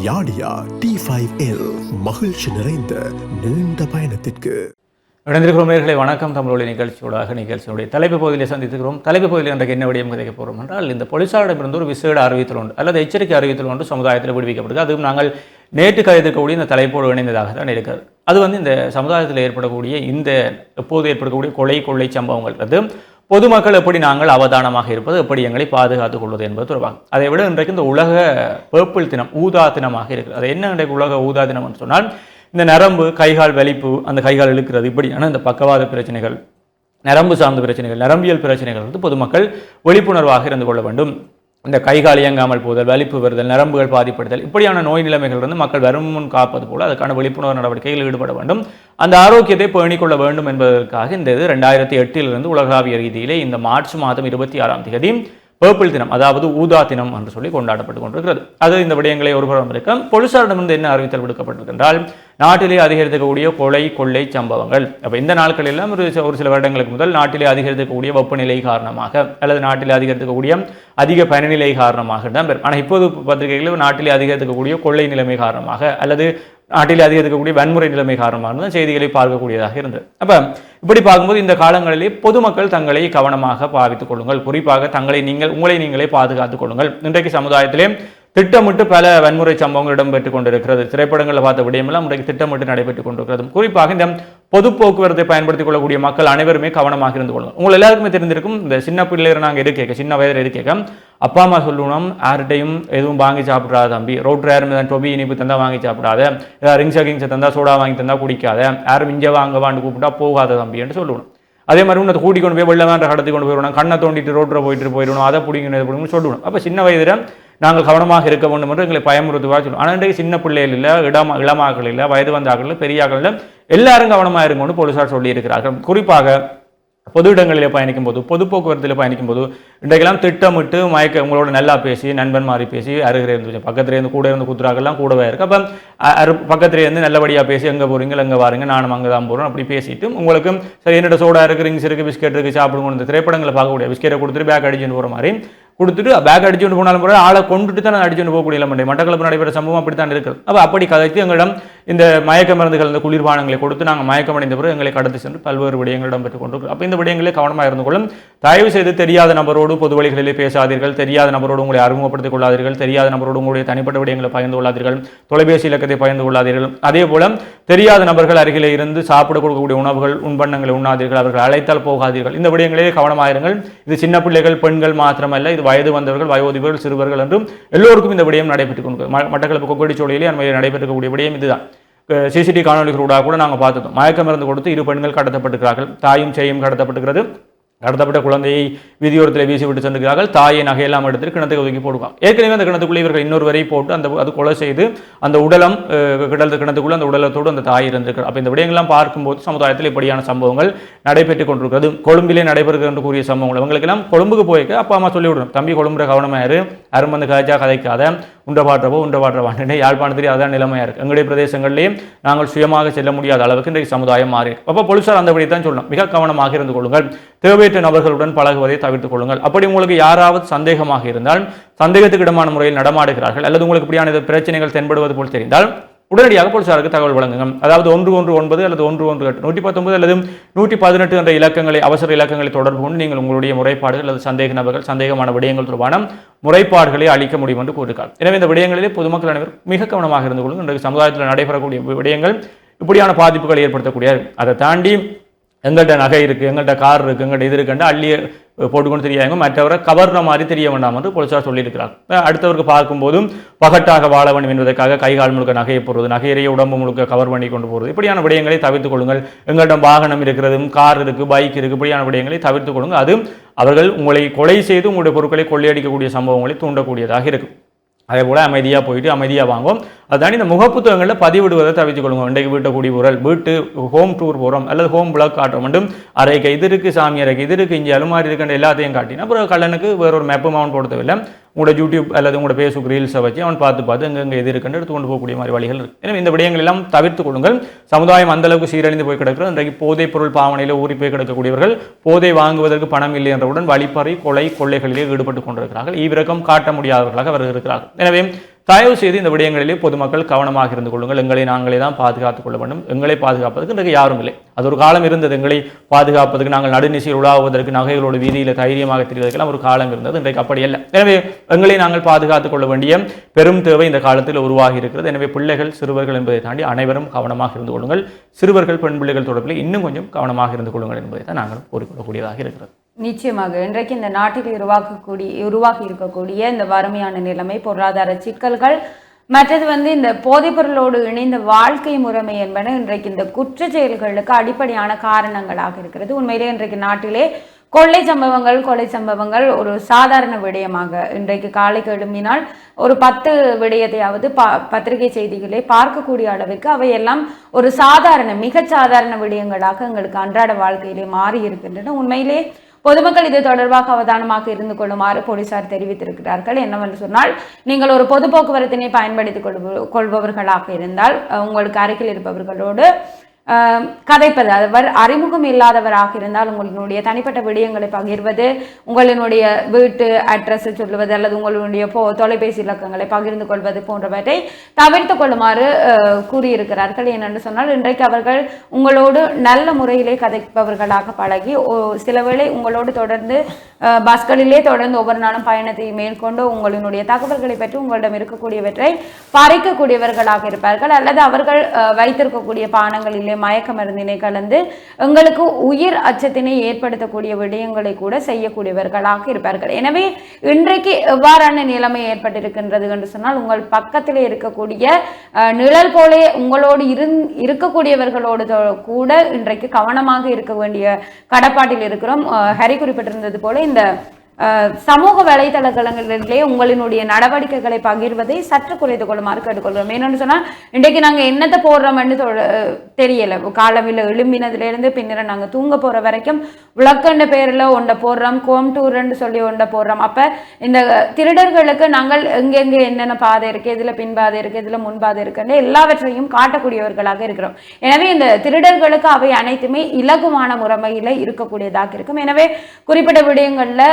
யாடியா T5L மகிழ்ச்சி நிறைந்த நீண்ட பயணத்திற்கு இணைந்திருக்கிறோம். நேயர்களே வணக்கம். தமிழொலி நிகழ்ச்சியுடைய தலைப்பு பகுதியில் சந்தித்திருக்கிறோம். தலைப்பு பகுதியில் இன்றைக்கு என்ன விடயம் கிடைக்க போகிறோம் என்றால், இந்த போலீசாரிடமிருந்து ஒரு விசேட அறிவித்தல் ஒன்று அல்லது எச்சரிக்கை அறிவித்தல் ஒன்று சமுதாயத்தில் விடுவிக்கப்படுது. அதுவும் நாங்கள் நேற்று கருதக்கூடிய இந்த தலைப்போடு இணைந்ததாக தான் இருக்கிறது. அது இந்த சமுதாயத்தில் ஏற்படக்கூடிய எப்போது ஏற்படக்கூடிய கொள்ளை சம்பவங்கள் அது பொதுமக்கள் எப்படி நாங்கள் அவதானமாக இருப்பது, எப்படி எங்களை பாதுகாத்துக் கொள்வது என்பது தொடர்பாக. அதை விட இன்றைக்கு இந்த உலக பர்பிள் தினம், ஊதா தினமாக இருக்குது. அது என்ன இன்றைக்கு உலக ஊதா தினம் என்று சொன்னால், இந்த நரம்பு கைகால் வலிப்பு, அந்த கைகால் இழுக்கிறது, இப்படியான இந்த பக்கவாத பிரச்சனைகள், நரம்பு சார்ந்த பிரச்சனைகள், நரம்பியல் பிரச்சனைகள் பொதுமக்கள் விழிப்புணர்வாக இருந்து கொள்ள வேண்டும். இந்த கைகால் இயங்காமல் போதல், வலிப்பு வருதல், நரம்புகள் பாதிப்படுதல், இப்படியான நோய் நிலைமைகள் மக்கள் வரும் முன் காப்பது போல அதுக்கான விழிப்புணர்வு நடவடிக்கைகளில் ஈடுபட வேண்டும். அந்த ஆரோக்கியத்தை பேணிக்கொள்ள வேண்டும் என்பதற்காக இந்த 2008 உலகளாவிய ரீதியிலே இந்த மார்ச் மாதம் 26ஆம் தேதி பர்பிள் தினம், அதாவது ஊதா தினம் என்று சொல்லி கொண்டாடப்பட்டு கொண்டிருக்கிறது. அது இந்த விடயங்களை ஒருபுறம் இருக்க, போலீசாரிடமிருந்து என்ன அறிவித்தல் விடுக்கப்பட்டிருக்கின்றால், நாட்டிலே அதிகரிக்கக்கூடிய கொள்ளை சம்பவங்கள். அப்போ இந்த நாட்கள் எல்லாம் ஒரு சில வருடங்களுக்கு முதல் நாட்டிலே அதிகரிக்கக்கூடிய வெப்பநிலை காரணமாக அல்லது நாட்டிலே அதிகரிக்கக்கூடிய அதிக பனிநிலை காரணமாக தான் பெறும். ஆனால் இப்போது பத்திரிகைகளில் நாட்டிலே அதிகரிக்கக்கூடிய கொள்ளை நிலைமை காரணமாக அல்லது நாட்டில் அதிகரிக்கக்கூடிய வன்முறை நிலைமை காரணமாக செய்திகளை பார்க்கக்கூடியதாக இருந்தது. அப்போ இப்படி பார்க்கும்போது இந்த காலங்களிலே பொதுமக்கள் தங்களை கவனமாக பாவித்துக் கொள்ளுங்கள். குறிப்பாக உங்களை நீங்களே பாதுகாத்துக் கொள்ளுங்கள். இன்றைக்கு சமுதாயத்திலே திட்டமிட்டு பல வன்முறை சம்பவங்கள் இடம்பெற்றுக் கொண்டிருக்கிறது. திரைப்படங்களில் பார்த்த விடயமெல்லாம் இன்றைக்கு திட்டமிட்டு நடைபெற்றுக் கொண்டிருக்கிறது. குறிப்பாக இந்த பொது போக்குவரத்தை பயன்படுத்திக் கொள்ளக்கூடிய மக்கள் அனைவருமே கவனமாக இருந்து கொள்ளுங்கள். உங்களுக்கு எல்லாருக்குமே தெரிந்திருக்கும், இந்த சின்ன பிள்ளைகள் நாங்கள் சின்ன வயதில் இருக்க அப்பா அம்மா சொல்லணும், யார்கிட்டையும் எதுவும் வாங்கி சாப்பிடாத தம்பி, ரோட்ல யாரும் டொபி இனிப்பு தந்தா வாங்கி சாப்பிடாத, ஏதாவது ரிங்ஸை தந்தா சோடா வாங்கி தந்தா குடிக்காத, யாரும் இஞ்ச வாண்டு கூப்பிட்டா போகாத தம்பி என்று சொல்லணும். அதே மாதிரி உன்னை கூட்டி கொண்டு போய் வெள்ளமான கடத்தி கொண்டு போயிடணும், கண்ணை தோண்டிட்டு ரோட்டில் போயிடணும், அதை பிடிக்கணும் சொல்லணும். அப்போ சின்ன வயதில் நாங்கள் கவனமாக இருக்க வேண்டும் என்று எங்களை பயமுறுத்துவா சொல்லணும். ஆனால் இன்றைக்கு சின்ன பிள்ளைகள் இல்லை, இளமாக்கள் இல்லை, வயது வந்தாக்கள், பெரியாக்கள் இல்லை, எல்லாரும் கவனமாக இருக்கும்னு போலீசார் சொல்லி இருக்கிறார்கள். குறிப்பாக பொது இடங்களில் பயணிக்கும் போது, பொது போக்குவரத்தில் பயணிக்கும் போது இன்றைக்கெல்லாம் திட்டமிட்டு உங்களோட நல்லா பேசி, நண்பன் மாதிரி பேசி, அருகில் இருந்து பக்கத்துல இருந்து கூட இருந்து குத்துறாக்கெல்லாம் கூடவே இருக்கு. அப்போ பக்கத்துல இருந்து நல்லபடியாக பேசி, எங்கே போறீங்க எங்கே வாருங்க, நானும் அங்கே தான் போகிறோம் அப்படி பேசிட்டு உங்களுக்கு சரி என்னோட சோடா இருக்குது, ரிங்ஸ் இருக்குது, பிஸ்கெட் இருக்குது, சாப்பிடுங்க. இந்த திரைப்படங்களை பார்க்கக்கூடிய பிஸ்கெட்டை கொடுத்துட்டு பேக் அடிச்சுட்டு போகிற மாதிரி கொடுத்துட்டு பேக் அடிச்சுட்டு போனாலும் கூட ஆளை கொண்டுட்டு தான் அடிச்சுட்டு போகக்கூடிய இல்லை. மட்டக்களப்பு நடைபெற சம்பவம் அப்படித்தான் இருக்குது. அப்போ அப்படி கதைத்து எங்களிடம் இந்த மயக்க மருந்துகள், இந்த குளிர்பானங்களை கொடுத்து நாங்கள் மயக்கமடைந்த பிறகு எங்களை கடத்தி சென்று பல்வேறு விடயங்களிடம் பெற்றுக் கொண்டிருக்கிறோம். அப்போ இந்த விடயங்களே கவனமாக இருந்து கொள்ளும். தயவு செய்து தெரியாத நபரோடு பொது வழிகளிலே பேசாதீர்கள், தெரியாத நபரோடு உங்களை அறிமுகப்படுத்திக் கொள்ளாதீர்கள், தெரியாத நபரோடு உங்களுடைய தனிப்பட்ட விடயங்களை பகிர்ந்து கொள்ளாதீர்கள், தொலைபேசி இலக்கத்தை பகிர்ந்து கொள்ளாதீர்கள். அதே போல தெரியாத நபர்கள் அருகிலே இருந்து சாப்பிட கொடுக்கக்கூடிய உணவுகள், உண்பண்ணங்களை உண்ணாதீர்கள், அவர்கள் அழைத்தால் போகாதீர்கள். இந்த விடயங்களே கவனமாயிருங்கள். இது சின்ன பிள்ளைகள், பெண்கள் மாத்திரமல்ல, இது வயது வந்தவர்கள், வயோதிபர்கள், சிறுவர்கள் என்றும் எல்லோருக்கும் இந்த விடயம் நடைபெற்றுக் கொண்டு மட்டக்களப்பு கொக்கடிச்சோலையிலே அண்மையில் நடைபெற்றக்கூடிய விடயம் இதுதான். சிசிடிவி காணொலிகளூடாக கூட நாங்கள் பார்த்தோம். மயக்க மருந்து கொடுத்து 2 பெண்கள் கடத்தப்பட்டிருக்கிறார்கள். தாயும் செய்யும் கடத்தப்பட்டிருக்கிறது. கடத்தப்பட்ட குழந்தையை வீதியோரத்தில் வீசி விட்டு சென்றிருக்கிறார்கள். தாயை நகையெல்லாம் எடுத்துட்டு கிணத்துக்கு ஒதுக்கி போடுவாங்க. ஏற்கனவே அந்த கிணத்துக்குள்ளே இவர்கள் இன்னொரு வரை போட்டு அது கொலை செய்து அந்த உடலம் கிணத்துக்குள்ள அந்த உடலத்தோடு அந்த தாய் இருந்திருக்கிறார். அப்போ இந்த விடயங்கள்லாம் பார்க்கும்போது சமுதாயத்தில் இப்படியான சம்பவங்கள் நடைபெற்றுக் கொண்டிருக்கிறது. கொழும்பிலே நடைபெறுகிறது என்று கூறிய சம்பவங்கள் இவங்களுக்கெல்லாம் கொழும்புக்கு போய்க்க அப்பா அம்மா சொல்லிவிடணும், தம்பி கொழும்புற கவனமாயிரு, அரும்பந்து காய்ச்சா கதைக்காத, உண்டபாட்டுறவாண்டே யாழ்ப்பாணத்திலே அதான் நிலைமையாக இருக்குது. எங்களுடைய பிரதேசங்களிலே நாங்கள் சுயமாக செல்ல முடியாத அளவுக்கு இன்றைக்கு சமுதாயம் மாறி. அப்போ போலீசார் அந்த வழி தான் சொல்லணும், மிக கவனமாக இருந்து கொள்ளுங்கள், தேவையற்ற நபர்களுடன் பழகுவதை தவிர்த்துக் கொள்ளுங்கள். அப்படி உங்களுக்கு யாராவது சந்தேகமாக இருந்தால், சந்தேகத்துக்கு இடமான முறையில் நடமாடுகிறார்கள் அல்லது உங்களுக்கு இப்படியான பிரச்சனைகள் தென்படுவது போல் தெரிந்தால் உடனடியாக போலீசாருக்கு தகவல் வழங்குங்கள். அதாவது 119 அல்லது 118 119 அல்லது 118 என்ற இலக்கங்களை, அவசர இலக்கங்களை தொடர்பு கொண்டு நீங்கள் உங்களுடைய முறைப்பாடுகள் அல்லது சந்தேக நபர்கள், சந்தேகமான விடயங்கள் தொடர்பான முறைப்பாடுகளை அளிக்க முடியும் என்று கூறுகிறார். எனவே இந்த விடயங்களிலே பொதுமக்கள் அனைவரும் மிக கவனமாக இருந்து கொள்ளுங்கள். இன்றைக்கு சமுதாயத்தில் நடைபெறக்கூடிய விடயங்கள் இப்படியான பாதிப்புகள் ஏற்படுத்தக்கூடிய, அதை தாண்டி எங்கள்கிட்ட நகை இருக்குது, எங்கள்கிட்ட கார் இருக்குது, எங்கள்கிட்ட இது இருக்குன்னு அள்ளி போட்டுக்கொண்டு தெரியாங்க, மற்றவரை கவர்ற மாதிரி தெரிய வேண்டாம் என்று போலீசார் சொல்லியிருக்கிறார். அடுத்தவருக்கு பார்க்கும்போதும் பகட்டாக வாழ வேண்டும் என்பதற்காக கைகால் முழுக்க நகையை போடுறது, நகையறைய உடம்பு முழுக்க கவர் பண்ணி கொண்டு போகிறது, இப்படியான விடயங்களை தவிர்த்துக் கொள்ளுங்கள். எங்களிடம் வாகனம் இருக்கிறது, கார் இருக்குது, பைக் இருக்குது, இப்படியான விடயங்களை தவிர்த்துக் கொள்ளுங்கள். அது அவர்கள் உங்களை கொலை செய்து உங்களுடைய பொருட்களை கொள்ளையடிக்கக்கூடிய சம்பவங்களை தூண்டக்கூடியதாக இருக்கும். அதே போல் அமைதியாக போயிட்டு அமைதியாக வாங்குவோம். அதுதாண்டி இந்த முகப்புத்தகங்களில் பதிவிடுவதை தவிர்த்துக் கொள்ளுங்க. இன்றைக்கு வீட்டை கூடி ஊரல், வீட்டு ஹோம் டூர் போகிறோம் அல்லது ஹோம் பிளாக் காட்டுறோம் மட்டும் அறைக்கு இது இருக்குது, சாமி அறைக்கு இது இருக்குது, இங்கே அலுமாரி இருக்கின்ற எல்லாத்தையும் காட்டினா அப்புறம் கல்லனுக்கு வேறொரு மேப்பு மவுண்ட் போட தேவையில்லை. உங்களோட யூடியூப் அல்லது உங்களோட ஃபேஸ்புக் ரீல்ஸை வச்சு அவன் பார்த்து எங்கே எது இருக்குன்னு எடுத்து கொண்டு போகக்கூடிய மாதிரி வழிகள் இருக்குது. எனவே இந்த விடயங்கள் எல்லாம் தவிர்த்துக் கொள்ளுங்கள். சமுதாயம் அந்தளவுக்கு சீரழிந்து போய் கிடக்கிறது. இன்றைக்கு போதைப் பொருள் பாவனையில் ஊறி போய் கிடக்கக்கூடியவர்கள் போதை வாங்குவதற்கு பணம் இல்லை என்றவுடன் வழிப்பறி, கொள்ளைகளிலே ஈடுபட்டு கொண்டிருக்கிறார்கள். ஈவிரக்கம் காட்ட முடியாதவர்களாக அவர்கள் இருக்கிறார்கள். எனவே தயவு செய்து இந்த விடயங்களிலே பொதுமக்கள் கவனமாக இருந்து கொள்ளுங்கள். எங்களை நாங்களே தான் பாதுகாத்துக் கொள்ள வேண்டும். எங்களை பாதுகாப்பதற்கு இன்றைக்கு யாரும் இல்லை. அது ஒரு காலம் இருந்தது. எங்களை பாதுகாப்பதற்கு நாங்கள் நடுநிசையில் உலாவுவதற்கு நகைகளோடு வீதியில் தைரியமாக தெரிவதற்கெல்லாம் ஒரு காலம் இருந்தது. இன்றைக்கு அப்படி அல்ல. எனவே எங்களை நாங்கள் பாதுகாத்துக் கொள்ள வேண்டிய பெரும் தேவை இந்த காலத்தில் உருவாகி இருக்கிறது. எனவே பிள்ளைகள் சிறுவர்கள் என்பதை தாண்டி அனைவரும் கவனமாக இருந்து கொள்ளுங்கள். சிறுவர்கள் பெண் பிள்ளைகள் தொடர்பில் இன்னும் கொஞ்சம் கவனமாக இருந்து கொள்ளுங்கள் என்பதை தான் நாங்கள் கூறிக்கொள்ளக்கூடியதாக இருக்கிறது. நிச்சயமாக இன்றைக்கு இந்த நாட்டில் உருவாகி இருக்கக்கூடிய இந்த வறுமையான நிலைமை, பொருளாதார சிக்கல்கள், மற்றது இந்த போதைப்பொருளோடு இணைந்த வாழ்க்கை முறைமை என்பன இன்றைக்கு இந்த குற்ற செயல்களுக்கு அடிப்படையான காரணங்களாக இருக்கிறது. உண்மையிலே இன்றைக்கு நாட்டிலே கொள்ளை சம்பவங்கள் ஒரு சாதாரண விடயமாக இன்றைக்கு காலைக்கு எழும்பினால் ஒரு 10 விடயத்தையாவது பத்திரிகை செய்திகளே பார்க்கக்கூடிய அளவிற்கு அவையெல்லாம் ஒரு மிக சாதாரண விடயங்களாக எங்களுக்கு அன்றாட வாழ்க்கையிலே மாறி இருக்கின்றன. உண்மையிலே பொதுமக்கள் இது தொடர்பாக அவதானமாக இருந்து கொள்ளுமாறு போலீசார் தெரிவித்திருக்கிறார்கள். என்னவென்று சொன்னால், நீங்கள் ஒரு பொது போக்குவரத்தினை பயன்படுத்திக் கொள்பவர்களாக இருந்தால் உங்களுக்கு அருகில் இருப்பவர்களோடு கதைப்பது, அவர் அறிமுகம் இல்லாதவராக இருந்தால் உங்களுடைய தனிப்பட்ட விடயங்களை பகிர்வது, உங்களுடைய வீட்டு அட்ரஸ் சொல்லுவது அல்லது உங்களுடைய தொலைபேசி இலக்கங்களை பகிர்ந்து கொள்வது போன்றவற்றை தவிர்த்து கொள்ளுமாறு கூறியிருக்கிறார்கள். ஏனென்று சொன்னால், இன்றைக்கு அவர்கள் உங்களோடு நல்ல முறையிலே கதைப்பவர்களாக பழகி சில வேளை உங்களோடு தொடர்ந்து பஸ்களிலே தொடர்ந்து ஒவ்வொரு நாளும் பயணத்தை மேற்கொண்டு உங்களுடைய தகவல்களை பற்றி உங்களிடம் இருக்கக்கூடியவற்றை பறிக்கக்கூடியவர்களாக இருப்பார்கள். அல்லது அவர்கள் வைத்திருக்கக்கூடிய பானங்களிலே மயக்க மருந்தினை கலந்து எங்களுக்கு உயிர் அச்சத்தினை ஏற்படுத்தக்கூடிய விடயங்களை கூட செய்யக்கூடியவர்களாக இருப்பார்கள். எனவே இன்றைக்கு எவ்வாறான நிலைமை ஏற்பட்டிருக்கின்றது என்று சொன்னால், உங்கள் பக்கத்தில் இருக்கக்கூடிய நிழல் போலே உங்களோடு இருக்கக்கூடியவர்களோடு கூட இன்றைக்கு கவனமாக இருக்க வேண்டிய கடப்பாட்டில் இருக்கிறோம். ஹரி குறிப்பிட்டிருந்தது போல இந்த சமூக வலைதளங்களிலே உங்களினுடைய நடவடிக்கைகளை பகிர்வதை சற்று குறைத்து கொள்ளுமாறு கேட்டுக்கொள்கிறோம். என்னென்னு சொன்னால், இன்றைக்கு நாங்கள் என்னத்தை போடுறோம்னு தெரியலை. காலவில் எழும்பினதுலேருந்து பின்னர் நாங்கள் தூங்க போகிற வரைக்கும் விளக்கண்ட பேரில் ஒன்றை போடுறோம், கோம் டூர்ன்னு சொல்லி ஒன்றை போடுறோம். அப்போ இந்த திருடர்களுக்கு நாங்கள் எங்கெங்கே என்னென்ன பாதை இருக்குது, இதில் பின்பாதை இருக்குது, இதில் முன்பாதை இருக்குன்னு எல்லாவற்றையும் காட்டக்கூடியவர்களாக இருக்கிறோம். எனவே இந்த திருடர்களுக்கு அவை அனைத்துமே இலகுவான முறைமையில் இருக்கக்கூடியதாக இருக்கும். எனவே குறிப்பிட்ட விடயங்களில்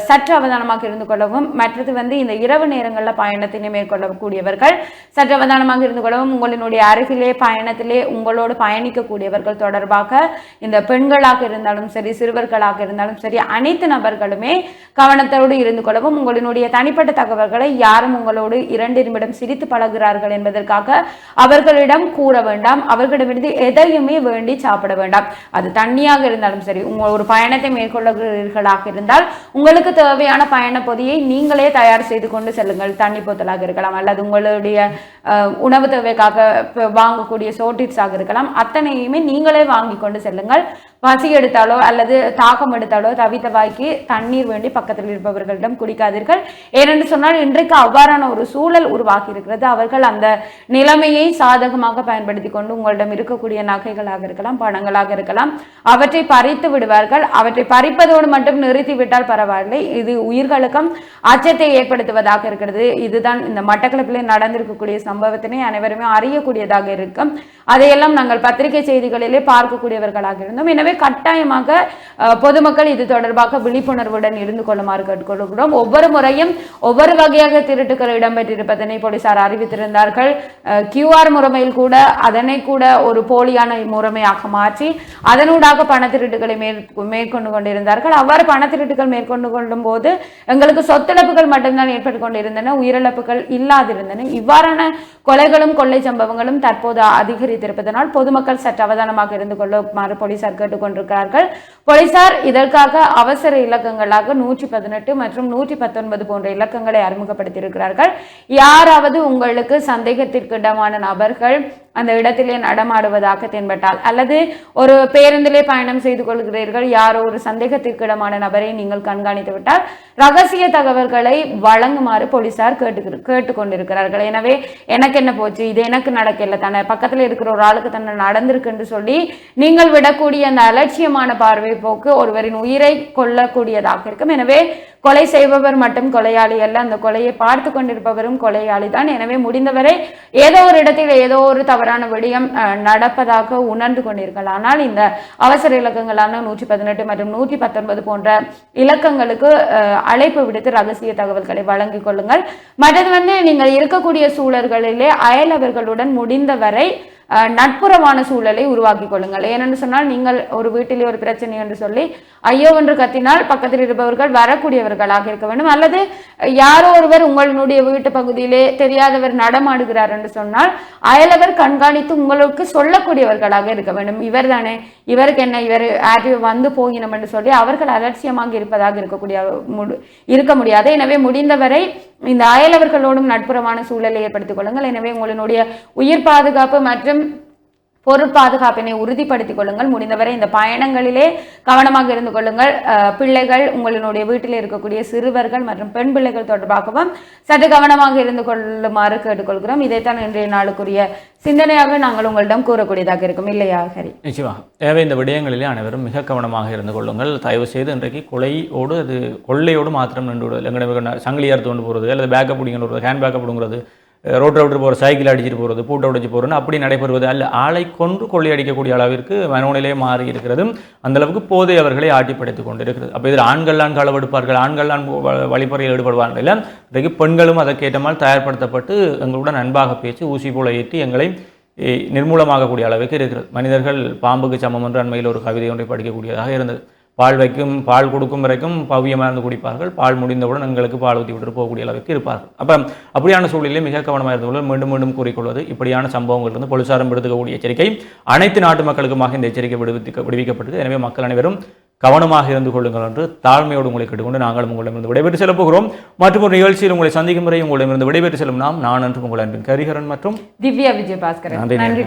சற்று அவதானமாக இருந்து கொள்ளவும், மற்றது இந்த இரவு நேரங்களில் பயணத்தினை மேற்கொள்ளக்கூடியவர்கள் சற்று அவதானமாக இருந்து கொள்ளவும், உங்களினுடைய அருகிலே பயணத்திலே உங்களோடு பயணிக்கக்கூடியவர்கள் தொடர்பாக இந்த பெண்களாக இருந்தாலும் சரி, சிறுவர்களாக இருந்தாலும் சரி, அனைத்து நபர்களுமே கவனத்தோடு இருந்து கொள்ளவும், உங்களினுடைய தனிப்பட்ட தகவல்களை யாரும் உங்களோடு 2 நிமிடம் சிரித்து பழகிறார்கள் என்பதற்காக அவர்களிடம் கூற வேண்டாம். அவர்களிடமிருந்து எதையுமே வேண்டி சாப்பிட வேண்டாம். அது தண்ணியாக இருந்தாலும் சரி, ஒரு பயணத்தை மேற்கொள்ளுகிறீர்களாக இருந்தால் உங்களுக்கு தேவையான பயண பொதியை நீங்களே தயார் செய்து கொண்டு செல்லுங்கள். தண்ணி போத்தலாக இருக்கலாம், அல்லது உங்களுடைய உணவு தேவைக்காக வாங்கக்கூடிய சோட்டிட்ஸாக இருக்கலாம். அத்தனையுமே நீங்களே வாங்கி கொண்டு செல்லுங்கள். பசி எடுத்தாலோ அல்லது தாகம் எடுத்தாலோ தவித்த வாய்க்கு தண்ணீர் வேண்டி பக்கத்தில் இருப்பவர்களிடம் குடிக்காதீர்கள். ஏனென்று சொன்னால், இன்றைக்கு அவ்வாறான ஒரு சூழல் உருவாகி இருக்கிறது. அவர்கள் அந்த நிலைமையை சாதகமாக பயன்படுத்தி கொண்டு உங்களிடம் இருக்கக்கூடிய நகைகளாக இருக்கலாம், பணங்களாக இருக்கலாம், அவற்றை பறித்து விடுவார்கள். அவற்றை பறிப்பதோடு மட்டும் நிறுத்திவிட்டால் பரவாயில்லை, இது உயிர்களுக்கும் அச்சத்தை ஏற்படுத்துவதாக இருக்கிறது. இதுதான் இந்த மட்டக்களப்பிலே நடந்திருக்கக்கூடிய சம்பவத்தினை அனைவருமே அறியக்கூடியதாக இருக்கும். அதையெல்லாம் நாங்கள் பத்திரிகை செய்திகளிலே பார்க்கக்கூடியவர்களாக இருந்தோம். எனவே கட்டாயமாக பொதுமக்கள் இது தொடர்பாக விழிப்புணர்வுடன் இருந்து கொள்ளுமாறு கேட்டுக்கொள்கிறோம். ஒவ்வொரு முறையும் ஒவ்வொரு வகையாக திருட்டுக்கள் இடம்பெற்றிருப்பதனை போலீசார் அறிவித்திருந்தார்கள். QR முறைமையில் கூட அதனை கூட ஒரு போலியான முறைமையாக மாற்றி அதனூடாக பண திருட்டுகளை மேற்கொண்டு கொண்டிருந்தார்கள். அவ்வாறு பண திருட்டுகள் மேற்கொண்டு கொள்ளும் போது எங்களுக்கு சொத்திழப்புகள் மட்டும்தான் ஏற்பட்டு கொண்டிருந்தன, உயிரிழப்புகள் இல்லாதிருந்தன. இவ்வாறான கொலைகளும் கொள்ளை சம்பவங்களும் தற்போது அதிகரித்திருப்பதனால் பொதுமக்கள் சற்று அவதானமாக இருந்து கொள்ளுமாறு போலீசார் கேட்டுக்கொண்டிருக்கிறார்கள். போலீசார் இதற்காக அவசர இலக்கங்களாக 118 மற்றும் 119 போன்ற இலக்கங்களை அறிமுகப்படுத்தியிருக்கிறார்கள். யாராவது உங்களுக்கு சந்தேகத்திற்கிடமான நபர்கள் அந்த இடத்திலே நடமாடுவதாக தென்பட்டால், அல்லது ஒரு பேருந்திலே பயணம் செய்து கொள்கிறீர்கள், யாரோ ஒரு சந்தேகத்திற்கிடமான நபரை நீங்கள் கண்காணித்து விட்டால் ரகசிய தகவல்களை வழங்குமாறு போலீசார் கேட்டுக்கொண்டிருக்கிறார்கள். எனவே எனக்கு என்ன போச்சு, இது எனக்கு நடக்கல தானே, பக்கத்தில் இருக்கிற ஒரு ஆளுக்கு தானே நடந்திருக்கு என்று சொல்லி நீங்கள் விடக்கூடிய அந்த அலட்சியமான பார்வை போக்கு ஒருவரின் உயிரை கொள்ளக்கூடியதாக இருக்கும். எனவே கொலை செய்பவர் மட்டும் கொலையாளி அல்ல, அந்த கொலையை பார்த்து கொண்டிருப்பவரும் கொலையாளி தான். எனவே முடிந்தவரை ஏதோ ஒரு இடத்தில் ஏதோ ஒரு தவறான விடயம் நடப்பதாக உணர்ந்து கொண்டிருக்கலாம். ஆனால் இந்த அவசர இலக்கங்களான 118 மற்றும் 119 போன்ற இலக்கங்களுக்கு அழைப்பு விடுத்து ரகசிய தகவல்களை வழங்கிக் கொள்ளுங்கள். மற்றது நீங்கள் இருக்கக்கூடிய சூழல்களிலே அயலவர்களுடன் முடிந்தவரை நட்புறவான சூழலை உருவாக்கி கொள்ளுங்கள். ஏனென்று சொன்னால் நீங்கள் ஒரு வீட்டிலே ஒரு பிரச்சனை என்று சொல்லி ஐயோ என்று கத்தினால் பக்கத்தில் இருப்பவர்கள் வரக்கூடியவர்களாக இருக்க வேண்டும். அல்லது யாரோ ஒருவர் உங்களுடைய வீட்டு பகுதியிலே தெரியாதவர் நடமாடுகிறார் என்று சொன்னால் அயலவர் கண்காணித்து உங்களுக்கு சொல்லக்கூடியவர்களாக இருக்க வேண்டும். இவர் தானே, இவருக்கு என்ன, இவர் வந்து போகினோம் என்று சொல்லி அவர்கள் அலட்சியமாக இருப்பதாக இருக்க முடியாது. எனவே முடிந்தவரை இந்த அயலவர்களோடும் நட்புறமான சூழலை ஏற்படுத்திக் கொள்ளுங்கள். எனவே உங்களுடைய உயிர் பாதுகாப்பு மற்றும் பொருட்பாதுகாப்பினை உறுதிப்படுத்திக் கொள்ளுங்கள். முடிந்தவரை இந்த பயணங்களிலே கவனமாக இருந்து கொள்ளுங்கள். பிள்ளைகள், உங்களுடைய வீட்டில் இருக்கக்கூடிய சிறுவர்கள் மற்றும் பெண் பிள்ளைகள் தொடர்பாகவும் சற்று கவனமாக இருந்து கொள்ளுமாறு கேட்டுக்கொள்கிறோம். இதைத்தான் இன்றைய நாளுக்குரிய சிந்தனையாக நாங்கள் உங்களிடம் கூறக்கூடியதாக இருக்கும், இல்லையா ஹரி? நிச்சயமாக. எனவே இந்த விடயங்களிலே அனைவரும் மிக கவனமாக இருந்து கொள்ளுங்கள். தயவு செய்து இன்றைக்கு கொலையோடு அது கொள்ளையோடு மாத்திரம் நின்று விடுவது. எங்களை சங்கிலி அறுத்து கொண்டு போகிறது, அல்லது பேக்கப் பிடிங்கிட்டு வருவது, ஹேண்ட் பேக்கப் பிடுங்கிறது, ரோட்டை விட்டு போகிற, சைக்கிள் அடிச்சுட்டு போகிறது, பூட்டை உடைச்சு போகிறதுன்னு அப்படி நடைபெறுவது அல்ல. ஆளை கொண்டு கொள்ளையடிக்கக்கூடிய அளவிற்கு மனோநிலையே மாறி இருக்கிறது. அந்தளவுக்கு போதை அவர்களை ஆட்டிப்படைத்துக் கொண்டு இருக்கிறது. அப்போ இதில் ஆண்கள்லாம் களவெடுப்பார்கள், ஆண்கள்லாம் வழிப்பறையில் ஈடுபடுவார்கள். இல்லை, இன்றைக்கு பெண்களும் அதற்கேற்றமால் தயார்படுத்தப்பட்டு எங்களுடன் அன்பாக பேச்சு ஊசி போல ஏற்றி எங்களை நிர்மூலமாகக்கூடிய அளவுக்கு இருக்கிறது. மனிதர்கள் பாம்புக்கு சமம் என்று அண்மையில் ஒரு கவிதை ஒன்றை படிக்கக்கூடியதாக இருந்தது. பால் கொடுக்கும் வரைக்கும் பவியமாக இருந்து குடிப்பார்கள், பால் முடிந்தவுடன் எங்களுக்கு பால் ஊற்றி விட்டு போகக்கூடிய அளவுக்கு இருப்பார்கள். அப்போ அப்படியான சூழலிலே மிக கவனமாக இருந்து மீண்டும் மீண்டும் கூறிக்கொள்வது, இப்படியான சம்பவங்களிலிருந்து போலீசாரும் விடுவிக்கக்கூடிய எச்சரிக்கை அனைத்து நாட்டு மக்களுக்குமாக இந்த எச்சரிக்கை விடுவிக்கப்பட்டது. எனவே மக்கள் அனைவரும் கவனமாக இருந்து கொள்ளுங்கள் என்று தாழ்மையோடு உங்களை கேட்டுக்கொண்டு நாங்கள் உங்களிடமிருந்து விடைபெற்று செல்ல போகிறோம். மற்றும் ஒரு நிகழ்ச்சியில் உங்களை சந்திக்கும் வரை உங்களிடமிருந்து விடைபெற்று செல்லும் நான் என்று உங்கள் அன்பின் கரிகரன் மற்றும் திவ்யா விஜயபாஸ்கரன். நன்றி.